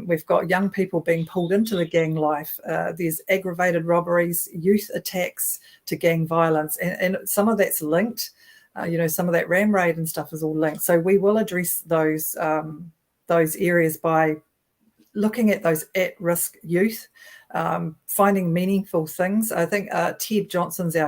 We've got young people being pulled into the gang life. There's aggravated robberies, youth attacks to gang violence, and some of that's linked. Some of that ram raid and stuff is all linked. So we will address those areas by looking at those at-risk youth, finding meaningful things. I think Ted Johnson's he's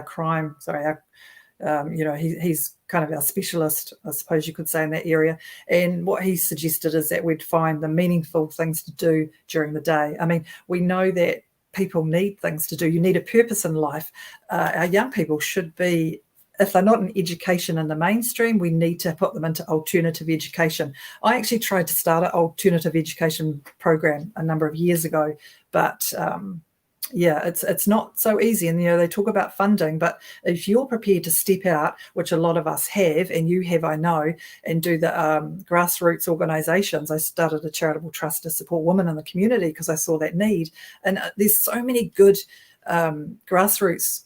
kind of our specialist, I suppose you could say, in that area. And what he suggested is that we'd find the meaningful things to do during the day. I mean, we know that people need things to do. You need a purpose in life. Our young people should be, if they're not in education in the mainstream, we need to put them into alternative education. I actually tried to start an alternative education program a number of years ago, but it's not so easy. And they talk about funding, but if you're prepared to step out, which a lot of us have, and you have, I know, and do the grassroots organisations. I started a charitable trust to support women in the community because I saw that need, and there's so many good grassroots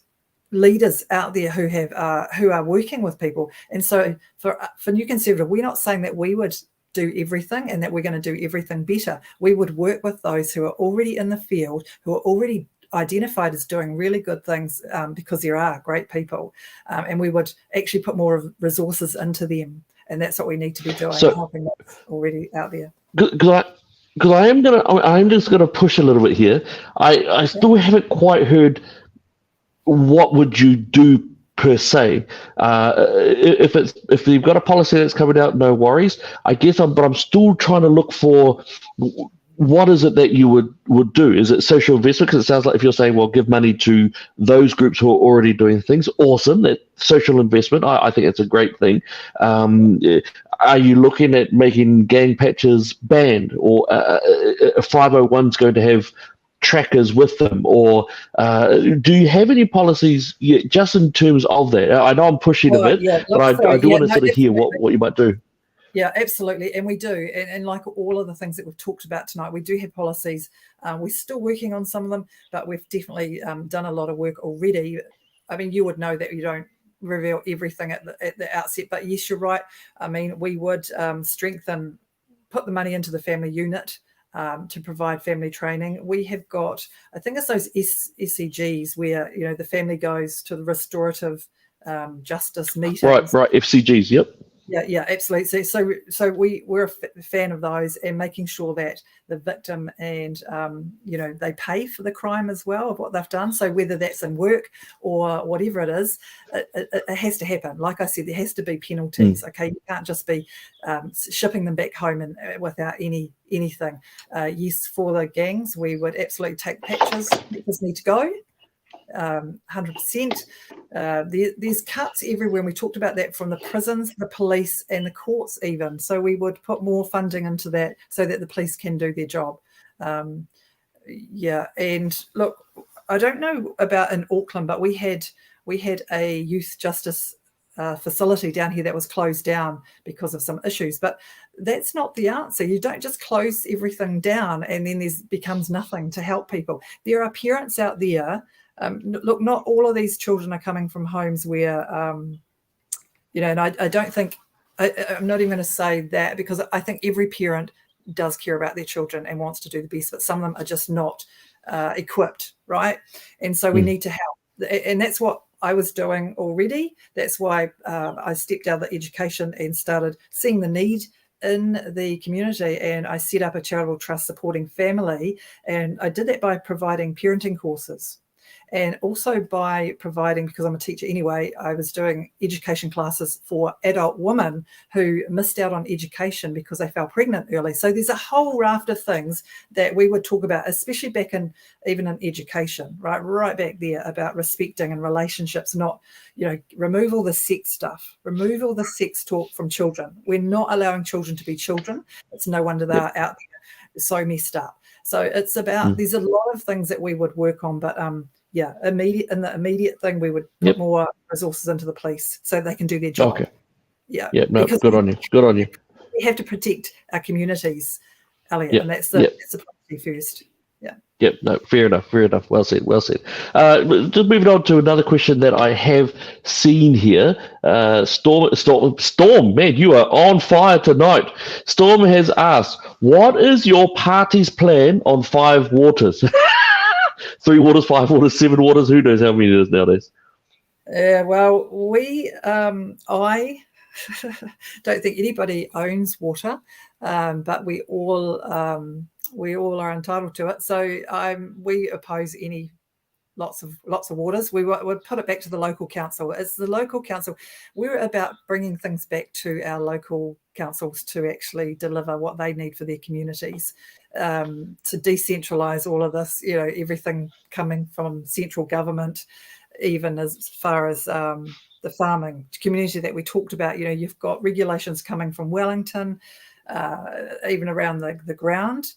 leaders out there who are working with people. And so for New Conservative, we're not saying that we would do everything and that we're going to do everything better. We would work with those who are already in the field, who are already identified as doing really good things, because there are great people, and we would actually put more resources into them, and that's what we need to be doing, helping those already out there. Because I'm just gonna push a little bit here. I still haven't quite heard what would you do per se. If you've got a policy that's coming out, no worries. I guess but I'm still trying to look for what is it that you would do. Is it social investment? Because it sounds like if you're saying, well, give money to those groups who are already doing things, awesome. That social investment, I think it's a great thing. Are you looking at making gang patches banned, or a 501's going to have trackers with them, or do you have any policies just in terms of that? I know I'm pushing a bit, but I do want to sort of hear what you might do. Yeah, absolutely. And we do. And like all of the things that we've talked about tonight, we do have policies. We're still working on some of them, but we've definitely done a lot of work already. I mean, you would know that you don't reveal everything at the outset, but yes, you're right. I mean, we would put the money into the family unit to provide family training. We have got, I think it's those SCGs where, the family goes to the restorative justice meetings. Right, FCGs, yep. Yeah, absolutely. So we're a fan of those, and making sure that the victim and they pay for the crime as well of what they've done. So whether that's in work or whatever it is, it has to happen. Like I said, there has to be penalties. Okay, you can't just be shipping them back home and without anything. Yes, for the gangs, we would absolutely take patches. Patches need to go. 100%. There's cuts everywhere, and we talked about that from the prisons, the police, and the courts even. So we would put more funding into that so that the police can do their job. And look, I don't know about in Auckland, but we had a youth justice facility down here that was closed down because of some issues, but that's not the answer. You don't just close everything down and then becomes nothing to help people. There are parents out there. Look, not all of these children are coming from homes where, and I don't think, I'm not even going to say that, because I think every parent does care about their children and wants to do the best, but some of them are just not equipped, right? And so we need to help. And that's what I was doing already. That's why I stepped out of the education and started seeing the need in the community, and I set up a charitable trust supporting family. And I did that by providing parenting courses. And also by providing, because I'm a teacher anyway, I was doing education classes for adult women who missed out on education because they fell pregnant early. So there's a whole raft of things that we would talk about, especially back even in education, right back there, about respecting and relationships, not, remove all the sex stuff, remove all the sex talk from children. We're not allowing children to be children. It's no wonder they're out there so messed up. So it's about, there's a lot of things that we would work on, but the immediate thing, we would put more resources into the police so they can do their job. Okay. Yeah. No, good on you. We have to protect our communities, Elliot, and that's the priority first. Yeah. Yep, no, fair enough, fair enough. Well said, well said. Just moving on to another question that I have seen here. Storm, man, you are on fire tonight. Storm has asked, what is your party's plan on five waters? Three waters, five waters, seven waters, who knows how many it is nowadays? Yeah, well, I don't think anybody owns water, but we all are entitled to it. So we oppose any lots of waters. We would put it back to the local council. It's the local council. We're about bringing things back to our local councils to actually deliver what they need for their communities. To decentralise all of this, everything coming from central government, even as far as the farming community that we talked about. You've got regulations coming from Wellington, even around the ground,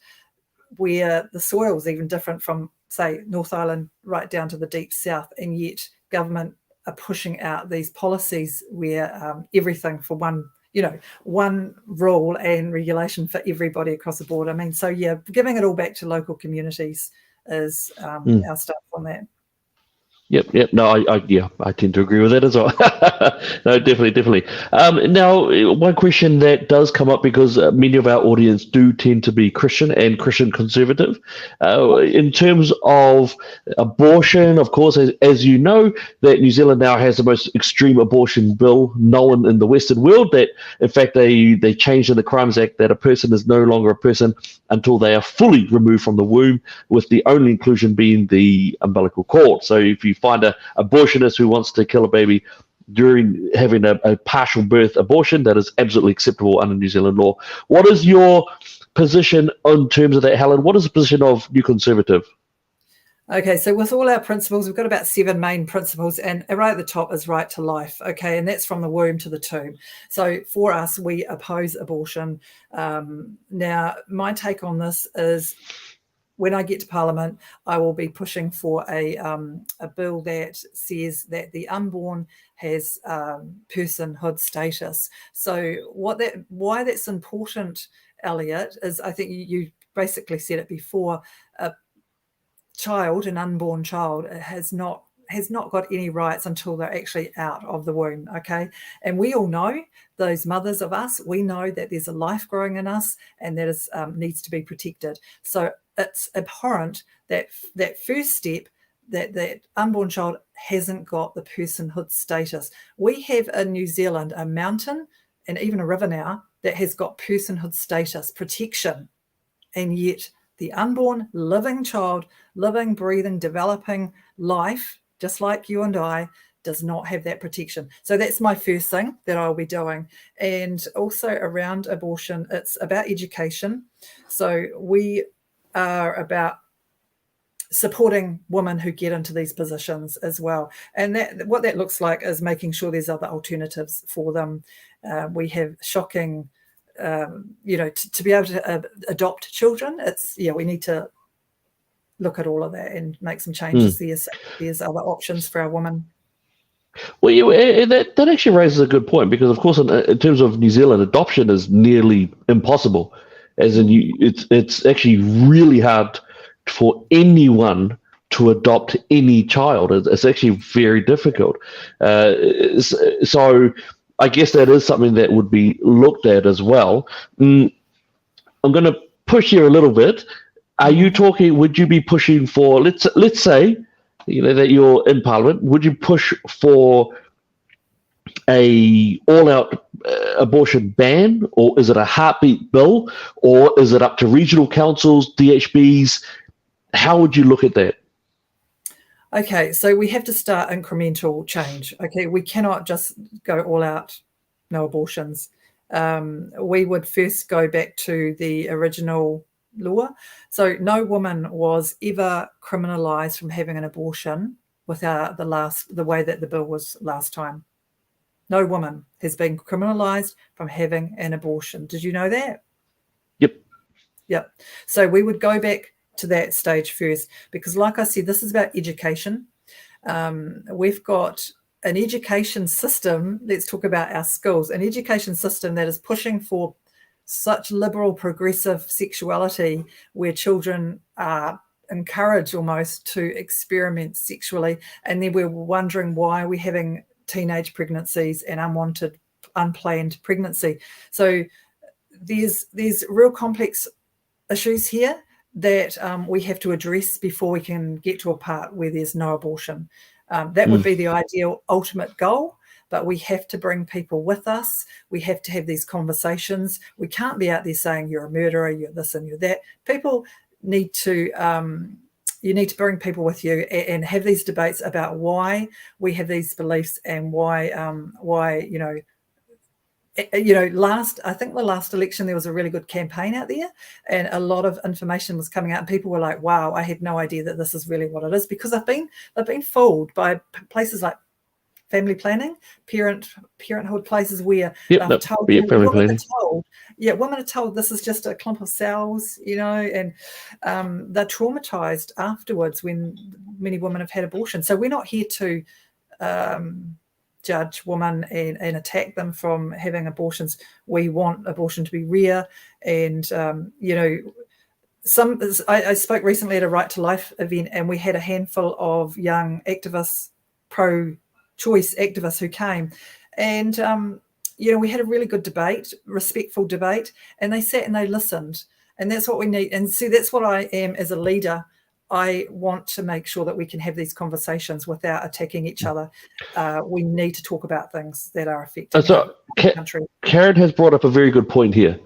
where the soil is even different from, say, North Island right down to the deep south, and yet government are pushing out these policies where everything for one rule and regulation for everybody across the board. I mean, so yeah, giving it all back to local communities is our start on that. Yep. No, I tend to agree with that as well. No, definitely. Now, one question that does come up, because many of our audience do tend to be Christian and Christian conservative. In terms of abortion, of course, as you know, that New Zealand now has the most extreme abortion bill known in the Western world. That, in fact, they changed in the Crimes Act that a person is no longer a person until they are fully removed from the womb, with the only inclusion being the umbilical cord. So if you find an abortionist who wants to kill a baby during having a partial birth abortion, that is absolutely acceptable under New Zealand law. What is your position in terms of that, Helen? What is the position of New Conservative? Okay, so with all our principles, we've got about 7 main principles, and right at the top is right to life, okay, and that's from the womb to the tomb. So for us, we oppose abortion. Now, my take on this is, when I get to Parliament, I will be pushing for a bill that says that the unborn has personhood status. So why that's important, Elliot, is, I think you basically said it before, an unborn child has not got any rights until they're actually out of the womb, okay? And we all know, those mothers of us, we know that there's a life growing in us, and that is needs to be protected. So it's abhorrent that first step, that unborn child hasn't got the personhood status. We have in New Zealand a mountain and even a river now that has got personhood status protection, and yet the unborn living child, living, breathing, developing life, just like you and I, does not have that protection. So that's my first thing that I'll be doing. And also around abortion, it's about education. So we are about supporting women who get into these positions as well. And what that looks like is making sure there's other alternatives for them. We have shocking, to be able to adopt children. We need to look at all of that and make some changes. There's other options for our women. Well, that actually raises a good point, because, of course, in terms of New Zealand, adoption is nearly impossible. As in, it's actually really hard for anyone to adopt any child. It's actually very difficult. So I guess that is something that would be looked at as well. I'm going to push here a little bit. Would you be pushing for, let's say, that you're in Parliament, would you push for a all-out abortion ban, or is it a heartbeat bill, or is it up to regional councils, DHBs? How would you look at that? Okay, so we have to start incremental change. Okay, we cannot just go all out, no abortions. We would first go back to the original law. So no woman was ever criminalised from having an abortion without the way that the bill was last time. No woman has been criminalised from having an abortion. Did you know that? Yep. So we would go back to that stage first, because, like I said, this is about education. We've got an education system. Let's talk about our schools. An education system that is pushing for such liberal, progressive sexuality, where children are encouraged almost to experiment sexually, and then we're wondering why we're having teenage pregnancies and unwanted, unplanned pregnancy. So there's real complex issues here that we have to address before we can get to a part where there's no abortion. That would be the ideal ultimate goal, but we have to bring people with us. We have to have these conversations. We can't be out there saying you're a murderer, you're this and you're that. People need to, you need to bring people with you and have these debates about why we have these beliefs and why, I think the last election, there was a really good campaign out there and a lot of information was coming out and people were like, wow, I had no idea that this is really what it is, because they've been fooled by places like family planning, parenthood places where women are told this is just a clump of cells, and they're traumatized afterwards when many women have had abortion. So we're not here to judge women and attack them from having abortions. We want abortion to be rare. And, I spoke recently at a Right to Life event and we had a handful of young activists, pro-choice activists who came. And, we had a really good debate, respectful debate, and they sat and they listened. And that's what we need. And see, that's what I am as a leader. I want to make sure that we can have these conversations without attacking each other. We need to talk about things that are affecting the country. Karen has brought up a very good point here,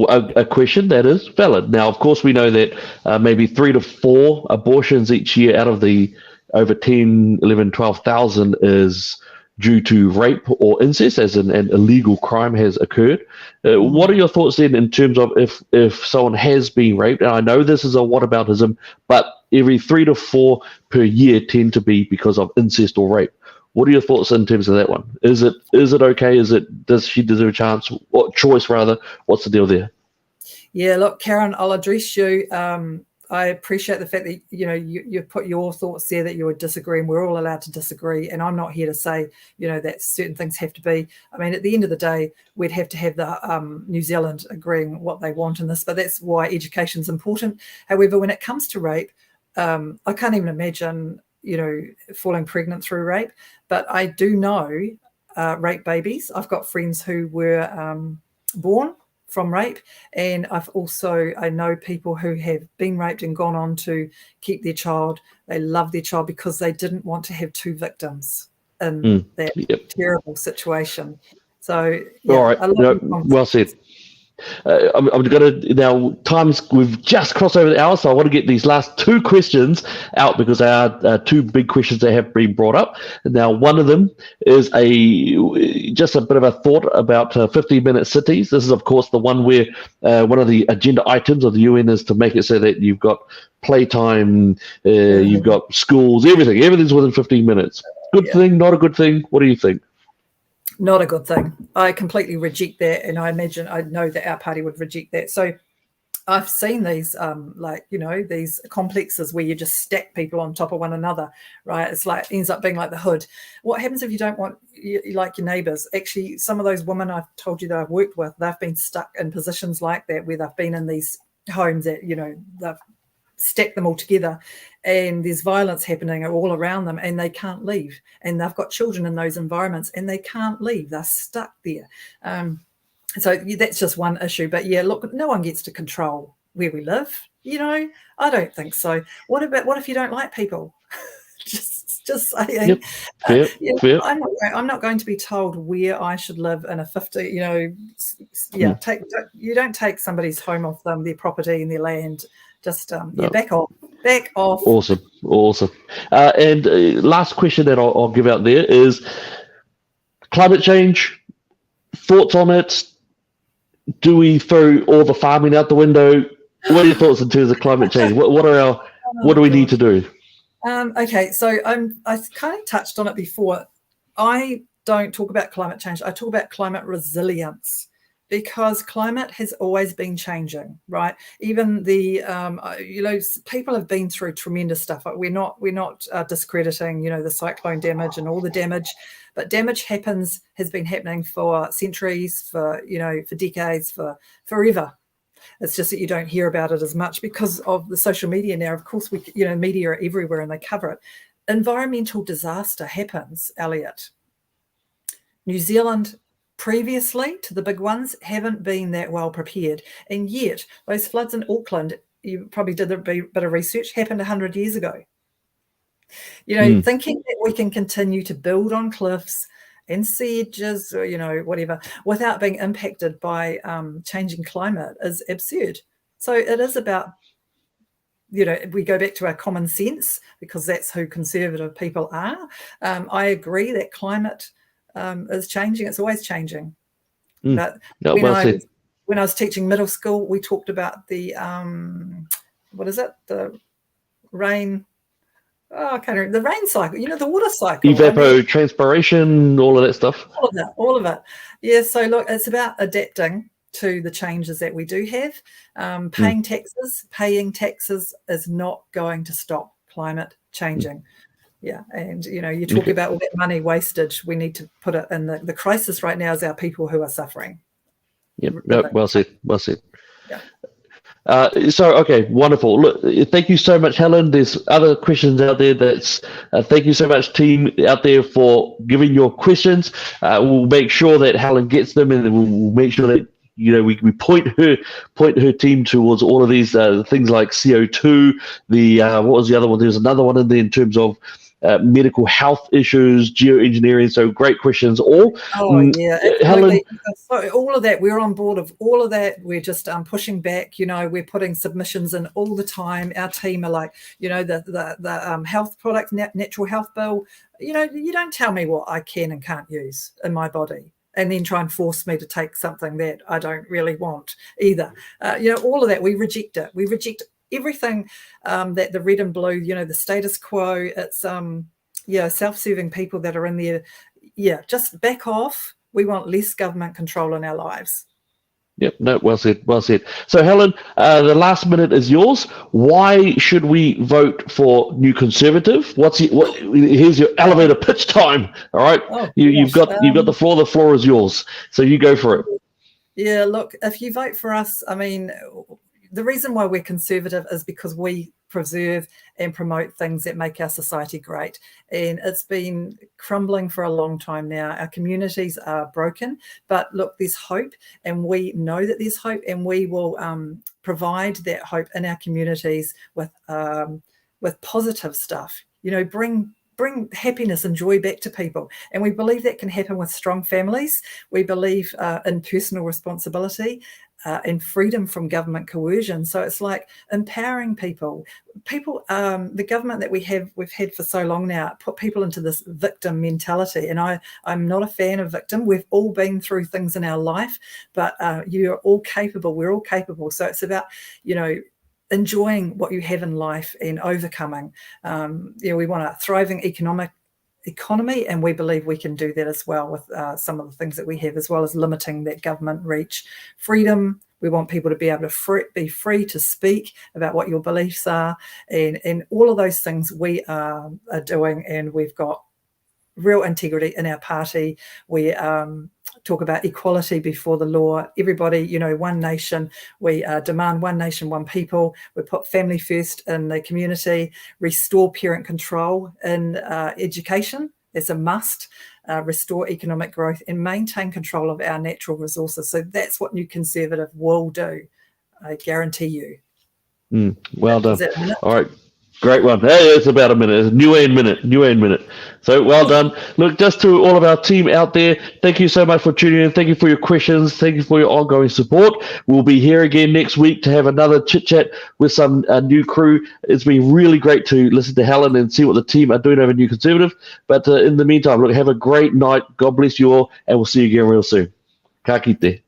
a question that is valid. Now, of course, we know that maybe 3 to 4 abortions each year out of the over 10, 11, 12,000 is due to rape or incest, as an illegal crime has occurred. What are your thoughts then in terms of if someone has been raped? And I know this is a whataboutism, but every 3 to 4 per year tend to be because of incest or rape. What are your thoughts in terms of that one? Is it okay? Does she deserve a chance? What choice rather? What's the deal there? Yeah, look, Karen, I'll address you. I appreciate the fact that you put your thoughts there, that you would disagree, and we're all allowed to disagree. And I'm not here to say that certain things have to be. I mean, at the end of the day, we'd have to have the New Zealand agreeing what they want in this, but that's why education is important. However, when it comes to rape, I can't even imagine falling pregnant through rape, but I do know rape babies. I've got friends who were born from rape, and I know people who have been raped and gone on to keep their child. They love their child because they didn't want to have 2 victims in that terrible situation. So all right, well said. I'm going to now. We've just crossed over the hour, so I want to get these last 2 questions out because they are 2 big questions that have been brought up. Now, one of them is just a bit of a thought about 15-minute cities. This is, of course, the one where one of the agenda items of the UN is to make it so that you've got playtime, you've got schools, everything's within 15 minutes. Good thing, not a good thing? What do you think? Not a good thing. I completely reject that, and I know that our party would reject that. So I've seen these, these complexes where you just stack people on top of one another, right? It's like ends up being like the hood. What happens if you don't want like your neighbours? Actually, some of those women I've told you that I've worked with, they've been stuck in positions like that where they've been in these homes that they've stacked them all together, and there's violence happening all around them, and they can't leave. And they've got children in those environments, and they can't leave. They're stuck there. So that's just one issue. But yeah, look, no one gets to control where we live. I don't think so. What if you don't like people? just saying. Yep. I'm not going to be told where I should live in a 50. You don't take somebody's home off them, their property and their land. Just back off. Awesome. And last question that I'll give out there is climate change. Thoughts on it? Do we throw all the farming out the window? What are your thoughts in terms of climate change? What do we need to do? Okay, so I kind of touched on it before. I don't talk about climate change. I talk about climate resilience, because climate has always been changing, right? Even the people have been through tremendous stuff. We're not discrediting the cyclone damage and all the damage, but damage has been happening for centuries, for decades, for forever. It's just that you don't hear about it as much because of the social media now. Of course, media are everywhere and they cover it. Environmental disaster happens, Elliot. New Zealand, previously to the big ones, haven't been that well prepared. And yet, those floods in Auckland, you probably did a bit of research, happened 100 years ago. Thinking that we can continue to build on cliffs and sieges, or, whatever, without being impacted by changing climate is absurd. So it is about, we go back to our common sense because that's who conservative people are. I agree that climate is changing. It's always changing. But when I was teaching middle school, we talked about the, the rain... I can't remember. The rain cycle, the water cycle. Evapotranspiration, all of that stuff. All of it. Yeah, so look, it's about adapting to the changes that we do have. Paying taxes is not going to stop climate changing. Yeah, and, you talk about all that money wastage. We need to put it in the crisis right now is our people who are suffering. Yep, no, well said. Yeah. Okay, wonderful. Look, thank you so much, Helen. There's other questions out there. Thank you so much, team out there, for giving your questions. We'll make sure that Helen gets them, and we'll make sure that we point her team towards all of these things like CO2. What was the other one? There's another one in there in terms of medical health issues, geoengineering. So great questions all. Oh, yeah, absolutely. Helen, so all of that, we're on board of all of that. We're just pushing back. We're putting submissions in all the time. Our team are like, the health product, natural health bill. You don't tell me what I can and can't use in my body, and then try and force me to take something that I don't really want either. All of that, we reject it. We reject everything that the red and blue, the status quo, it's self-serving people that are in there. Yeah, just back off. We want less government control in our lives. Yep, no, well said. So Helen, the last minute is yours. Why should we vote for New Conservative? Here's your elevator pitch time. All right, you've got the floor. The floor is yours. So you go for it. Yeah, look, if you vote for us, the reason why we're conservative is because we preserve and promote things that make our society great. And it's been crumbling for a long time now. Our communities are broken, but look, there's hope, and we know that there's hope, and we will provide that hope in our communities with positive stuff. Bring happiness and joy back to people. And we believe that can happen with strong families. We believe in personal responsibility and freedom from government coercion. So it's like empowering people. The government that we've had for so long now, put people into this victim mentality. And I'm not a fan of victim. We've all been through things in our life, but you're all capable. We're all capable. So it's about, enjoying what you have in life and overcoming. We want a thriving economy, and we believe we can do that as well with some of the things that we have, as well as limiting that government reach. Freedom, we want people to be able to be free to speak about what your beliefs are, and all of those things we are doing, and we've got real integrity in our party. We talk about equality before the law. Everybody, one nation. We demand one nation, one people. We put family first in the community, restore parent control in education. It's a must. Restore economic growth and maintain control of our natural resources. So that's what New Conservative will do. I guarantee you. Well done. All right. Great one. Hey, it's about a minute. It's a new minute. So well done. Look, just to all of our team out there, thank you so much for tuning in. Thank you for your questions. Thank you for your ongoing support. We'll be here again next week to have another chit chat with some new crew. It's been really great to listen to Helen and see what the team are doing over New Conservative. But in the meantime, look, have a great night. God bless you all, and we'll see you again real soon. Ka kite.